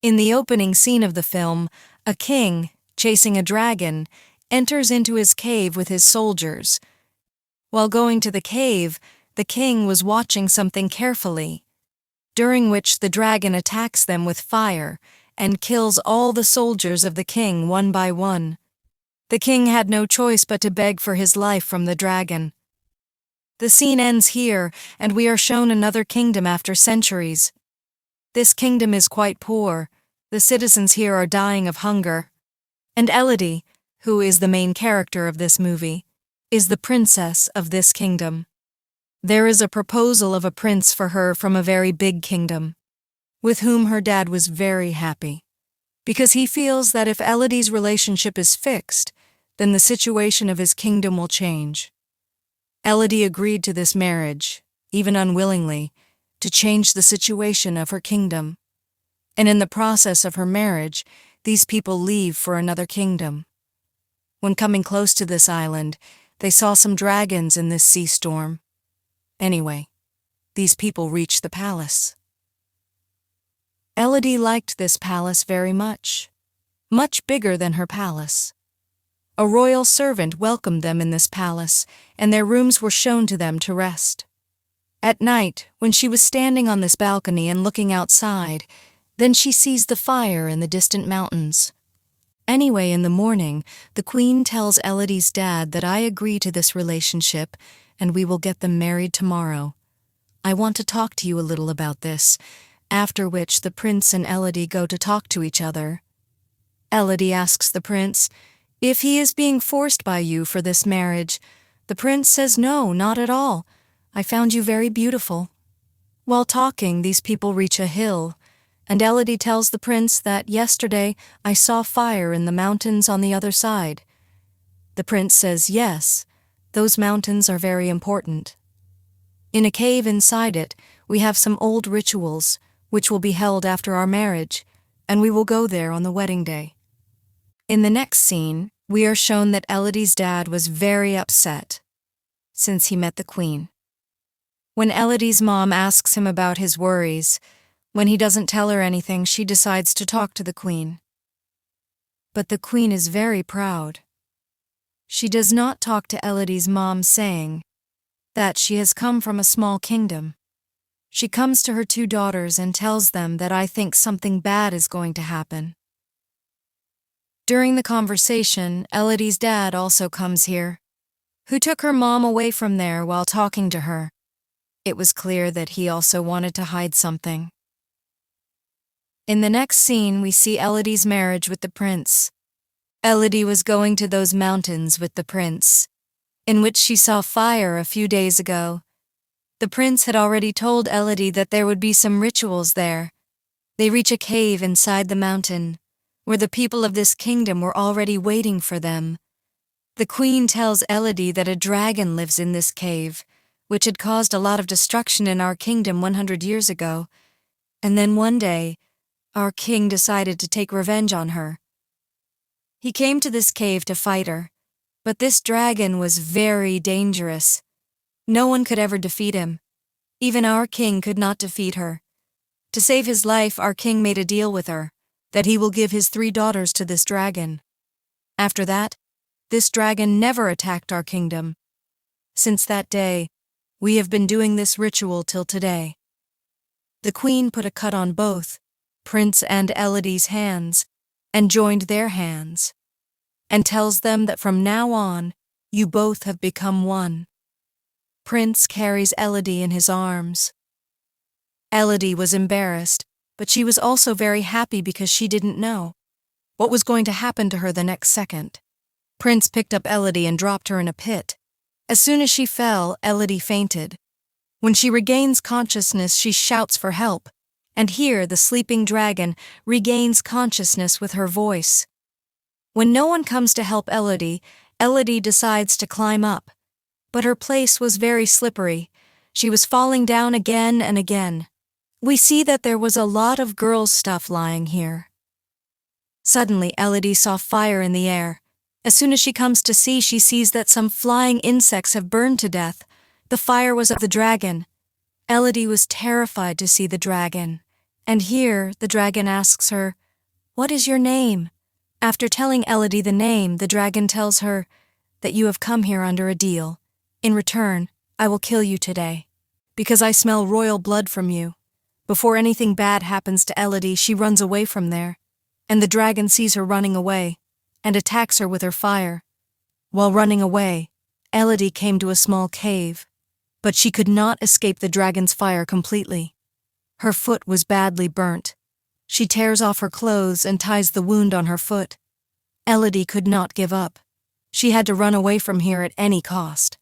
In the opening scene of the film, a king, chasing a dragon, enters into his cave with his soldiers. While going to the cave, the king was watching something carefully, during which the dragon attacks them with fire and kills all the soldiers of the king one by one. The king had no choice but to beg for his life from the dragon. The scene ends here, and we are shown another kingdom after centuries. This kingdom is quite poor. The citizens here are dying of hunger. And Elodie, who is the main character of this movie, is the princess of this kingdom. There is a proposal of a prince for her from a very big kingdom, with whom her dad was very happy, because he feels that if Elodie's relationship is fixed, then the situation of his kingdom will change. Elodie agreed to this marriage, even unwillingly, to change the situation of her kingdom. And in the process of her marriage, these people leave for another kingdom. When coming close to this island, they saw some dragons in this sea storm. Anyway, these people reached the palace. Elodie liked this palace very much bigger than her palace. A royal servant welcomed them in this palace, and their rooms were shown to them to rest. At night, when she was standing on this balcony and looking outside, then she sees the fire in the distant mountains. Anyway, in the morning, the queen tells Elodie's dad that I agree to this relationship and we will get them married tomorrow. I want to talk to you a little about this, after which the prince and Elodie go to talk to each other. Elodie asks the prince if he is being forced by you for this marriage. The prince says no, not at all. I found you very beautiful. While talking, these people reach a hill, and Elodie tells the prince that yesterday I saw fire in the mountains on the other side. The prince says yes, those mountains are very important. In a cave inside it, we have some old rituals, which will be held after our marriage, and we will go there on the wedding day. In the next scene, we are shown that Elodie's dad was very upset since he met the queen. When Elodie's mom asks him about his worries, when he doesn't tell her anything, she decides to talk to the queen. But the queen is very proud. She does not talk to Elodie's mom, saying that she has come from a small kingdom. She comes to her two daughters and tells them that I think something bad is going to happen. During the conversation, Elodie's dad also comes here, who took her mom away from there while talking to her. It was clear that he also wanted to hide something. In the next scene, we see Elodie's marriage with the prince. Elodie was going to those mountains with the prince, in which she saw fire a few days ago. The prince had already told Elodie that there would be some rituals there. They reach a cave inside the mountain, where the people of this kingdom were already waiting for them. The queen tells Elodie that a dragon lives in this cave, which had caused a lot of destruction in our kingdom 100 years ago. And then one day, our king decided to take revenge on her. He came to this cave to fight her, but this dragon was very dangerous. No one could ever defeat him. Even our king could not defeat her. To save his life, our king made a deal with her, that he will give his 3 daughters to this dragon. After that, this dragon never attacked our kingdom. Since that day, we have been doing this ritual till today. The queen put a cut on both Prince and Elodie's hands, and joined their hands, and tells them that from now on, you both have become one. Prince carries Elodie in his arms. Elodie was embarrassed, but she was also very happy because she didn't know what was going to happen to her the next second. Prince picked up Elodie and dropped her in a pit. As soon as she fell, Elodie fainted. When she regains consciousness, she shouts for help, and here the sleeping dragon regains consciousness with her voice. When no one comes to help Elodie, Elodie decides to climb up, but her place was very slippery. She was falling down again and again. We see that there was a lot of girls' stuff lying here. Suddenly, Elodie saw fire in the air. As soon as she comes to see, she sees that some flying insects have burned to death. The fire was of the dragon. Elodie was terrified to see the dragon, And here the dragon asks her, "What is your name?" After telling Elodie the name, the dragon tells her that you have come here under a deal. In return, I will kill you today, because I smell royal blood from you. Before anything bad happens to Elodie, she runs away from there, and the dragon sees her running away and attacks her with her fire. While running away, Elodie came to a small cave, but she could not escape the dragon's fire completely. Her foot was badly burnt. She tears off her clothes and ties the wound on her foot. Elodie could not give up. She had to run away from here at any cost.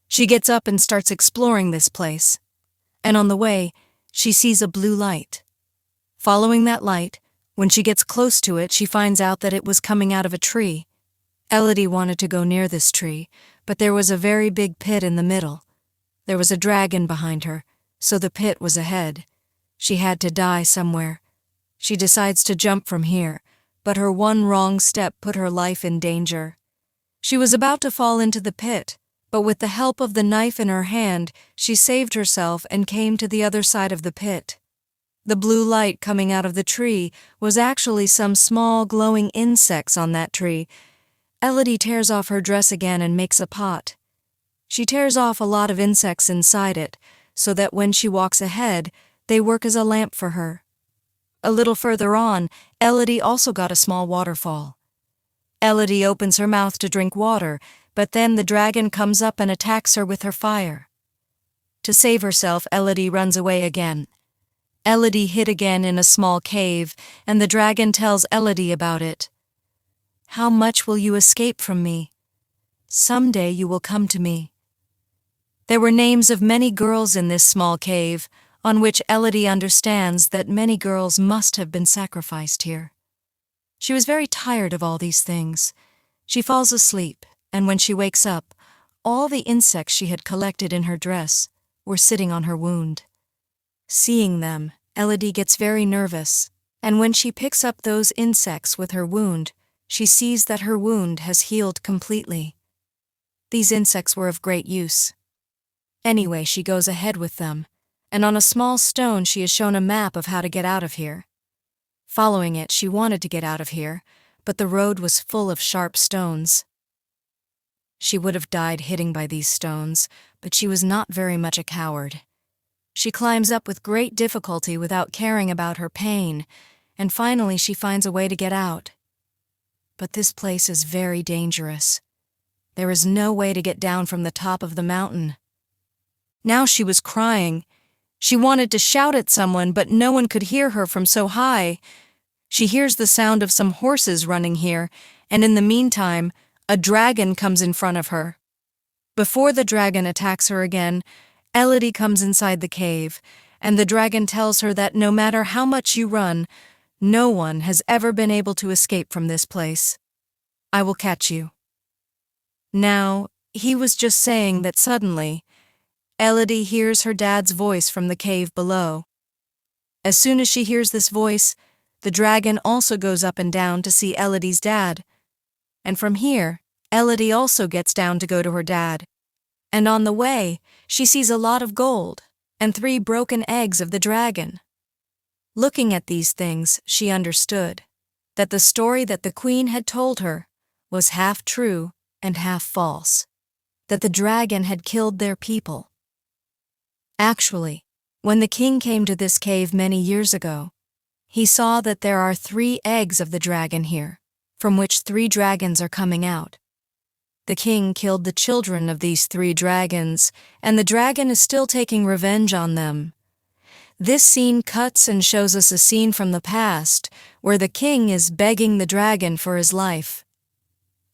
She gets up and starts exploring this place. And on the way, she sees a blue light. Following that light, when she gets close to it, she finds out that it was coming out of a tree. Elodie wanted to go near this tree, but there was a very big pit in the middle. There was a dragon behind her, so the pit was ahead. She had to die somewhere. She decides to jump from here, but her one wrong step put her life in danger. She was about to fall into the pit, but with the help of the knife in her hand, she saved herself and came to the other side of the pit. The blue light coming out of the tree was actually some small glowing insects on that tree. Elodie tears off her dress again and makes a pot. She tears off a lot of insects inside it, so that when she walks ahead, they work as a lamp for her. A little further on, Elodie also got a small waterfall. Elodie opens her mouth to drink water, but then the dragon comes up and attacks her with her fire. To save herself, Elodie runs away again. Elodie hid again in a small cave, and the dragon tells Elodie about it. "How much will you escape from me? Someday you will come to me." There were names of many girls in this small cave, on which Elodie understands that many girls must have been sacrificed here. She was very tired of all these things. She falls asleep, and when she wakes up, all the insects she had collected in her dress were sitting on her wound. Seeing them, Elodie gets very nervous, and when she picks up those insects with her wound, she sees that her wound has healed completely. These insects were of great use. Anyway, she goes ahead with them, and on a small stone she is shown a map of how to get out of here. Following it, she wanted to get out of here, but the road was full of sharp stones. She would have died hitting by these stones, but she was not very much a coward. She climbs up with great difficulty without caring about her pain, and finally she finds a way to get out. But this place is very dangerous. There is no way to get down from the top of the mountain. Now she was crying. She wanted to shout at someone, but no one could hear her from so high. She hears the sound of some horses running here, and in the meantime, a dragon comes in front of her. Before the dragon attacks her again, Elodie comes inside the cave, and the dragon tells her that no matter how much you run, no one has ever been able to escape from this place. I will catch you. Now, he was just saying that suddenly, Elodie hears her dad's voice from the cave below. As soon as she hears this voice, the dragon also goes up and down to see Elodie's dad. And from here, Elodie also gets down to go to her dad. And on the way, she sees a lot of gold and 3 broken eggs of the dragon. Looking at these things, she understood that the story that the queen had told her was half true and half false, that the dragon had killed their people. Actually, when the king came to this cave many years ago, he saw that there are 3 eggs of the dragon here, from which 3 dragons are coming out. The king killed the children of these 3 dragons, and the dragon is still taking revenge on them. This scene cuts and shows us a scene from the past, where the king is begging the dragon for his life.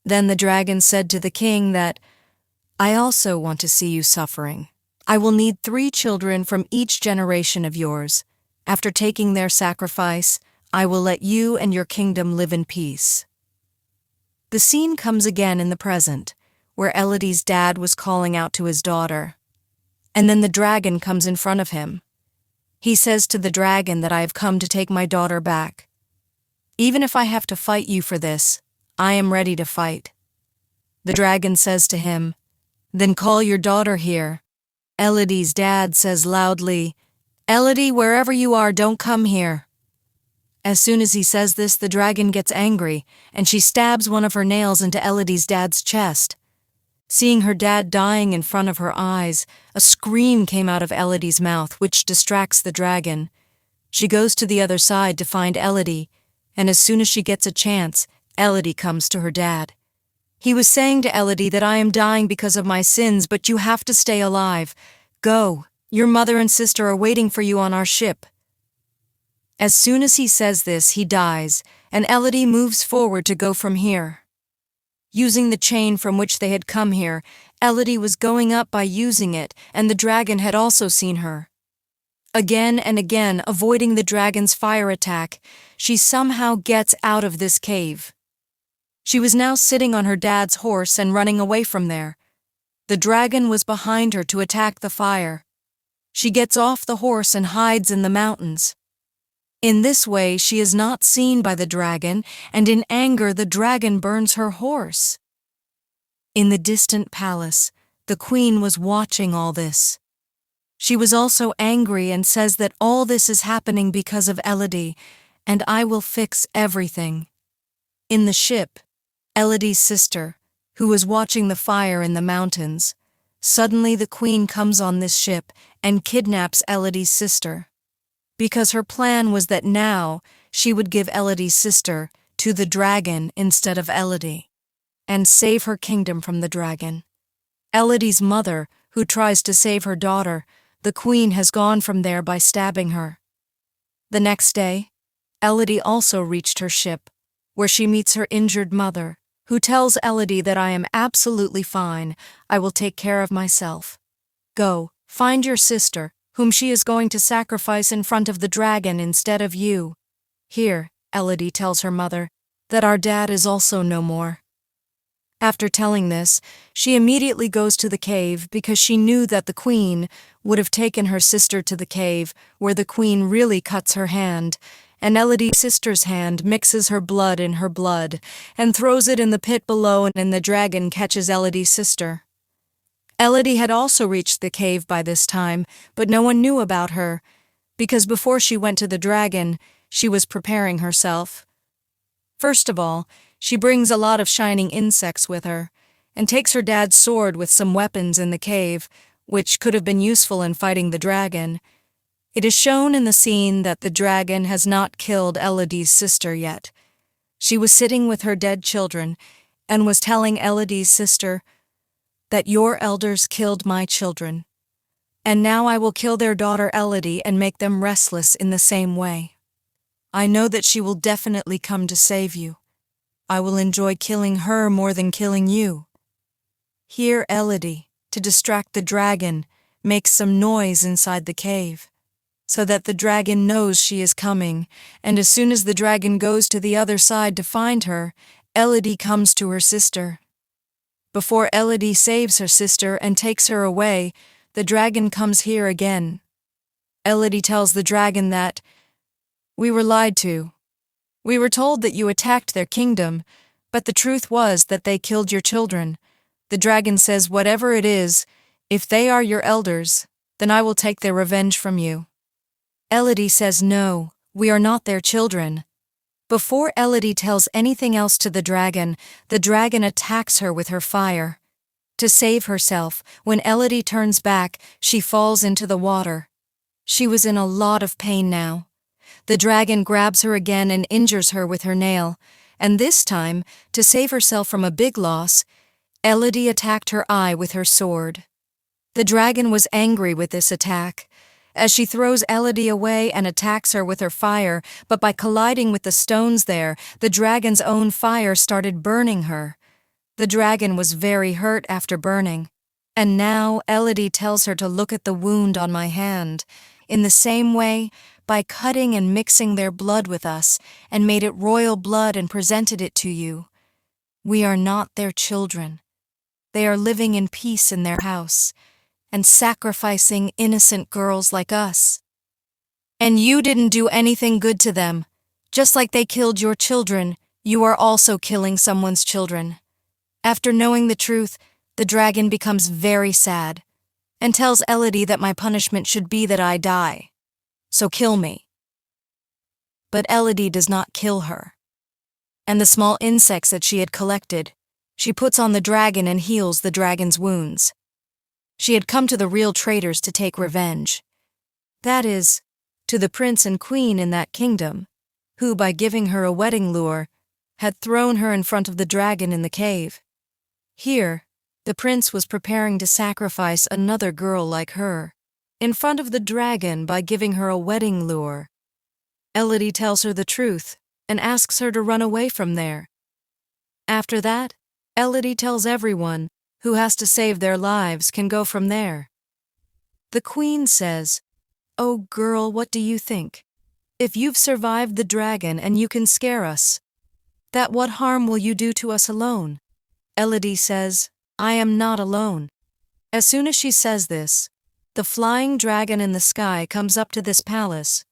Then the dragon said to the king that, "I also want to see you suffering. I will need 3 children from each generation of yours. After taking their sacrifice, I will let you and your kingdom live in peace." The scene comes again in the present, where Elodie's dad was calling out to his daughter. And then the dragon comes in front of him. He says to the dragon that I have come to take my daughter back. Even if I have to fight you for this, I am ready to fight. The dragon says to him, "Then call your daughter here." Elodie's dad says loudly, Elodie, wherever you are, don't come here." As soon as he says this, the dragon gets angry, and she stabs one of her nails into Elodie's dad's chest. Seeing her dad dying in front of her eyes, a scream came out of Elodie's mouth, which distracts the dragon. She goes to the other side to find Elodie, and as soon as she gets a chance, Elodie comes to her dad. He was saying to Elodie that I am dying because of my sins, but you have to stay alive. Go, your mother and sister are waiting for you on our ship. As soon as he says this, he dies, and Elodie moves forward to go from here. Using the chain from which they had come here, Elodie was going up by using it, and the dragon had also seen her. Again and again, avoiding the dragon's fire attack, she somehow gets out of this cave. She was now sitting on her dad's horse and running away from there. The dragon was behind her to attack the fire. She gets off the horse and hides in the mountains. In this way, she is not seen by the dragon, and in anger, the dragon burns her horse. In the distant palace, the queen was watching all this. She was also angry and says that all this is happening because of Elodie, and I will fix everything. In the ship, Elodie's sister, who was watching the fire in the mountains, suddenly the queen comes on this ship and kidnaps Elodie's sister. Because her plan was that now she would give Elodie's sister to the dragon instead of Elodie, and save her kingdom from the dragon. Elodie's mother, who tries to save her daughter, the queen has gone from there by stabbing her. The next day, Elodie also reached her ship, where she meets her injured mother, who tells Elodie that I am absolutely fine, I will take care of myself. Go, find your sister, whom she is going to sacrifice in front of the dragon instead of you. Here, Elodie tells her mother, that our dad is also no more. After telling this, she immediately goes to the cave because she knew that the queen would have taken her sister to the cave where the queen really cuts her hand, and Elodie's sister's hand mixes her blood in her blood and throws it in the pit below, and the dragon catches Elodie's sister. Elodie had also reached the cave by this time, but no one knew about her, because before she went to the dragon, she was preparing herself. First of all, she brings a lot of shining insects with her, and takes her dad's sword with some weapons in the cave, which could have been useful in fighting the dragon. It is shown in the scene that the dragon has not killed Elodie's sister yet. She was sitting with her dead children, and was telling Elodie's sister, that your elders killed my children, and now I will kill their daughter Elodie and make them restless in the same way. I know that she will definitely come to save you. I will enjoy killing her more than killing you. Here Elodie, to distract the dragon, makes some noise inside the cave, so that the dragon knows she is coming, and as soon as the dragon goes to the other side to find her, Elodie comes to her sister. Before Elodie saves her sister and takes her away, the dragon comes here again. Elodie tells the dragon that, "We were lied to. We were told that you attacked their kingdom, but the truth was that they killed your children. The dragon says, whatever it is, if they are your elders, then I will take their revenge from you." Elodie says, "No, we are not their children." Before Elodie tells anything else to the dragon attacks her with her fire. To save herself, when Elodie turns back, she falls into the water. She was in a lot of pain now. The dragon grabs her again and injures her with her nail, and this time, to save herself from a big loss, Elodie attacked her eye with her sword. The dragon was angry with this attack, as she throws Elodie away and attacks her with her fire, but by colliding with the stones there, the dragon's own fire started burning her. The dragon was very hurt after burning, and now Elodie tells her to look at the wound on my hand. In the same way, by cutting and mixing their blood with us, and made it royal blood and presented it to you. We are not their children. They are living in peace in their house, and sacrificing innocent girls like us. And you didn't do anything good to them. Just like they killed your children, you are also killing someone's children. After knowing the truth, the dragon becomes very sad, and tells Elodie that my punishment should be that I die. so kill me." But Elodie does not kill her. And the small insects that she had collected, she puts on the dragon and heals the dragon's wounds. She had come to the real traitors to take revenge. That is, to the prince and queen in that kingdom, who, by giving her a wedding lure, had thrown her in front of the dragon in the cave. Here, the prince was preparing to sacrifice another girl like her, in front of the dragon by giving her a wedding lure. Elodie tells her the truth and asks her to run away from there. After that, Elodie tells everyone who has to save their lives can go from there. The queen says, "Oh girl, what do you think? If you've survived the dragon and you can scare us, that what harm will you do to us alone?" Elodie says, "I am not alone." As soon as she says this, the flying dragon in the sky comes up to this palace.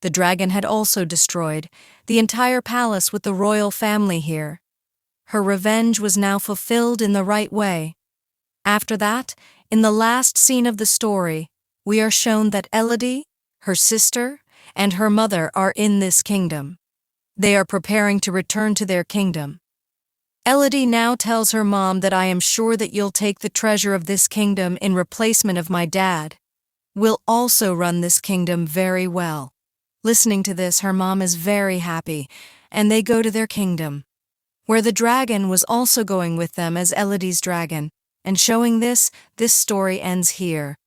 The dragon had also destroyed the entire palace with the royal family here. Her revenge was now fulfilled in the right way. After that, in the last scene of the story, we are shown that Elodie, her sister, and her mother are in this kingdom. They are preparing to return to their kingdom. Elodie now tells her mom that "I am sure that you'll take the treasure of this kingdom in replacement of my dad. We'll also run this kingdom very well." Listening to this, her mom is very happy, and they go to their kingdom, where the dragon was also going with them as Elodie's dragon. And showing this story ends here.